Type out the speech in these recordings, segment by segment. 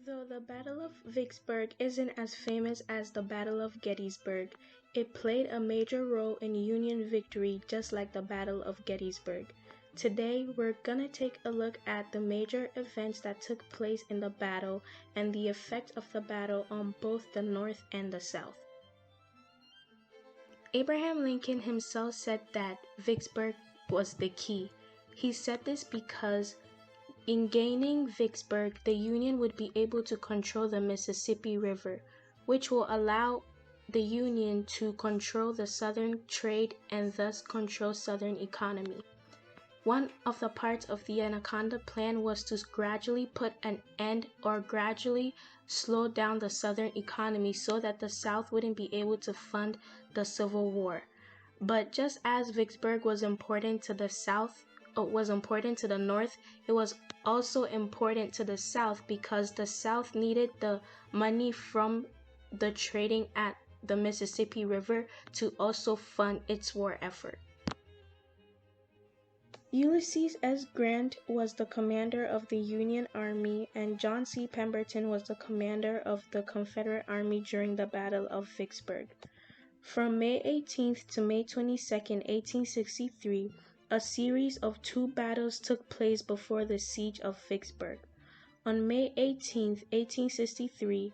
Though the Battle of Vicksburg isn't as famous as the Battle of Gettysburg, it played a major role in Union victory just like the Battle of Gettysburg. Today, we're gonna take a look at the major events that took place in the battle and the effect of the battle on both the North and the South. Abraham Lincoln himself said that Vicksburg was the key. He said this because in gaining Vicksburg, the Union would be able to control the Mississippi River, which will allow the Union to control the Southern trade and thus control Southern economy. One of the parts of the Anaconda Plan was to gradually put an end or gradually slow down the Southern economy so that the South wouldn't be able to fund the Civil War. But just as Vicksburg was important to the South, was important to the North, it was also important to the South because the South needed the money from the trading at the Mississippi River to also fund its war effort. Ulysses S. Grant was the commander of the Union Army and John C. Pemberton was the commander of the Confederate Army during the Battle of Vicksburg. From May 18th to May 22nd, 1863, a series of two battles took place before the siege of Vicksburg. On May 18, 1863,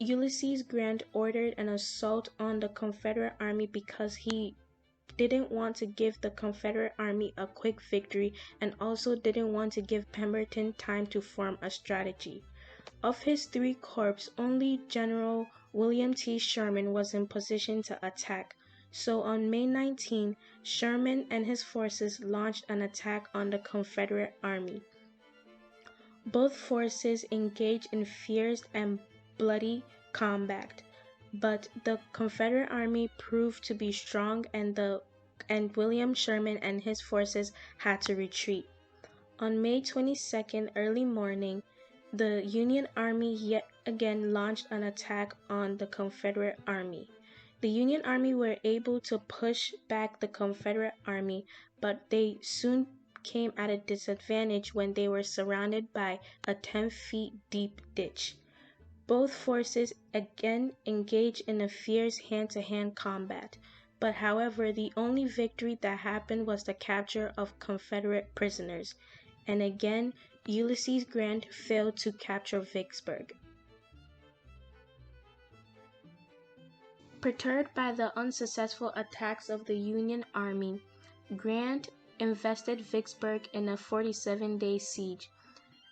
Ulysses Grant ordered an assault on the Confederate Army because he didn't want to give the Confederate Army a quick victory and also didn't want to give Pemberton time to form a strategy. Of his three corps, only General William T. Sherman was in position to attack. So on May 19, Sherman and his forces launched an attack on the Confederate Army. Both forces engaged in fierce and bloody combat, but the Confederate Army proved to be strong and William Sherman and his forces had to retreat. On May 22nd, early morning, the Union Army yet again launched an attack on the Confederate Army. The Union Army were able to push back the Confederate Army, but they soon came at a disadvantage when they were surrounded by a 10-feet deep ditch. Both forces again engaged in a fierce hand-to-hand combat, but however, the only victory that happened was the capture of Confederate prisoners, and again, Ulysses Grant failed to capture Vicksburg. Perturbed by the unsuccessful attacks of the Union Army, Grant invested Vicksburg in a 47-day siege.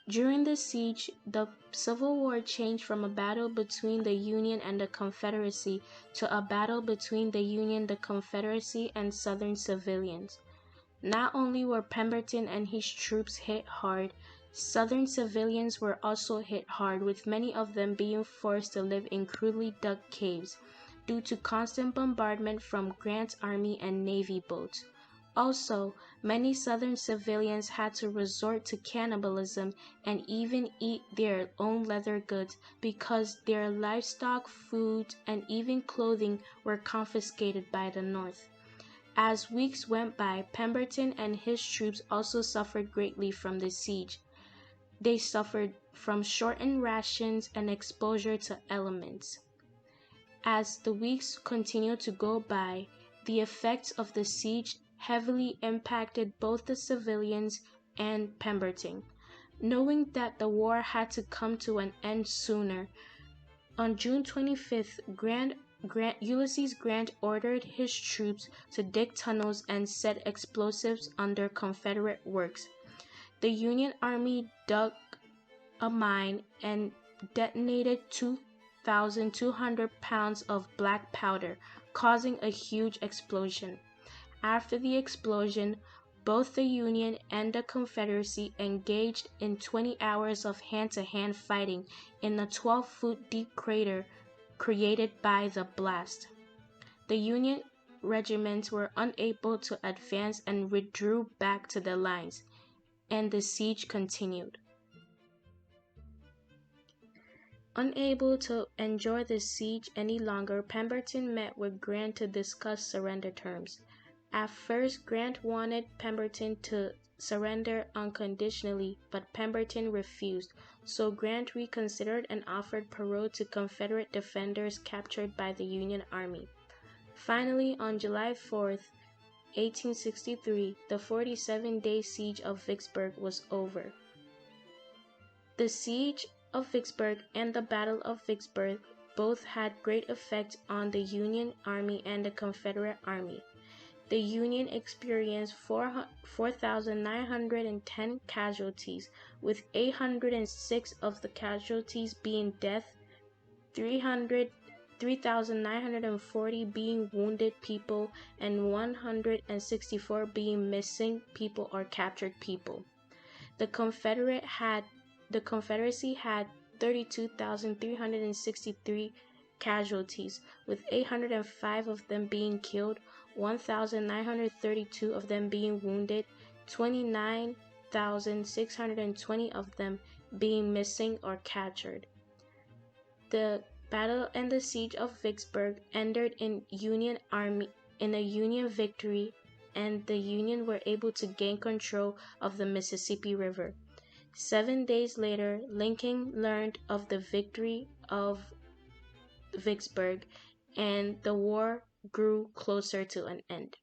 During the siege, the Civil War changed from a battle between the Union and the Confederacy to a battle between the Union, the Confederacy, and Southern civilians. Not only were Pemberton and his troops hit hard, Southern civilians were also hit hard, with many of them being forced to live in crudely dug caves due to constant bombardment from Grant's army and navy boats. Also, many Southern civilians had to resort to cannibalism and even eat their own leather goods because their livestock, food, and even clothing were confiscated by the North. As weeks went by, Pemberton and his troops also suffered greatly from the siege. They suffered from shortened rations and exposure to elements. As the weeks continued to go by, the effects of the siege heavily impacted both the civilians and Pemberton. Knowing that the war had to come to an end sooner, on June 25th, Ulysses Grant ordered his troops to dig tunnels and set explosives under Confederate works. The Union Army dug a mine and detonated 2,200 pounds of black powder, causing a huge explosion. After the explosion, both the Union and the Confederacy engaged in 20 hours of hand-to-hand fighting in a 12-foot deep crater created by the blast. The Union regiments were unable to advance and withdrew back to the lines, and the siege continued. Unable to endure the siege any longer, Pemberton met with Grant to discuss surrender terms. At first, Grant wanted Pemberton to surrender unconditionally, but Pemberton refused, so Grant reconsidered and offered parole to Confederate defenders captured by the Union Army. Finally, on July 4th, 1863, the 47-day siege of Vicksburg was over. The siege of Vicksburg and the Battle of Vicksburg both had great effect on the Union Army and the Confederate Army. The Union experienced 4,910 casualties, with 806 of the casualties being death, 3,940 being wounded people, and 164 being missing people or captured people. The Confederacy had 32,363 casualties, with 805 of them being killed, 1,932 of them being wounded, 29,620 of them being missing or captured. The battle and the siege of Vicksburg ended in a Union victory, and the Union were able to gain control of the Mississippi River. 7 days later, Lincoln learned of the victory of Vicksburg, and the war grew closer to an end.